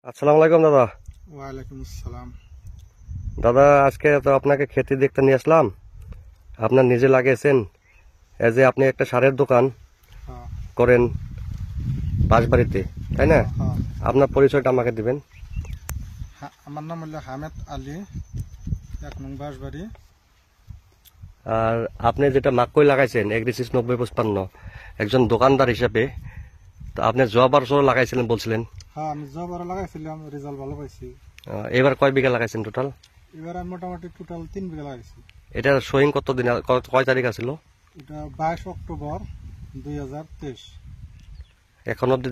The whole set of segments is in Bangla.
আসসালামু আলাইকুম দাদা। ওয়ালাইকুম আসসালাম। দাদা আজকে তো আপনাকে খেতে দেখতে নিয়ে আসলাম। আপনার নিজে লাগিয়েছেন, এজ এ আপনি একটা সারের দোকান হ্যাঁ করেন বাঁশবাড়িতে, তাই না? হ্যাঁ হ্যাঁ আপনার পরিচয়টা আমাকে দিবেন। আমার নাম হলো হামেদ আলী, 1 নং বাঁশবাড়ি। আর আপনি যেটা মাকই লাগাইছেন এগ্রিসিস 9055, একজন দোকানদার হিসেবে তো আপনি জবা বছর লাগাইছিলেন বলছিলেন। হ্যাঁ, আমি জবার লাগাইছিলাম, রেজাল্ট ভালো পাইছি। এবার কয় বিঘা লাগাইছেন টোটাল? এবার আমি মোটামুটি টোটাল 3 বিঘা লাগাইছি। এটার শোয়িং কত দিন, কয় তারিখ আছিল? এটা 22 অক্টোবর 2023। এখন অব্দি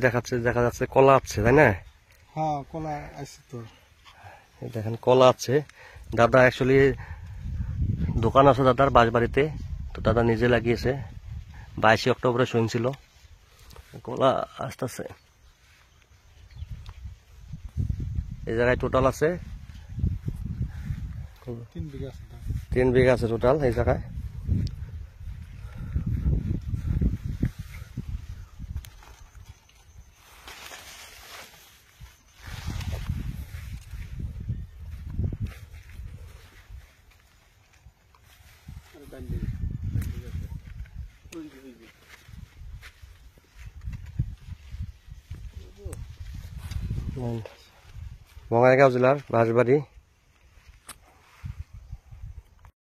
দেখা যাচ্ছে কলা আছে, তাই না? হ্যাঁ, কলা আইসি তো। এই দেখেন কলা আছে। দাদা অ্যাকচুয়ালি দোকান আছে দাদার বাঁশবাড়িতে, তো দাদা নিজে লাগিয়েছে। 22 অক্টোবরে শোয়িং ছিল, কলা আসতেছে। এই জায়গায় টোটাল আছে 3 বিঘা আছে তো। 3 বিঘা আছে টোটাল এই জায়গায়। বঙ্গাইগাঁও জেলার বাঁশবাড়ি।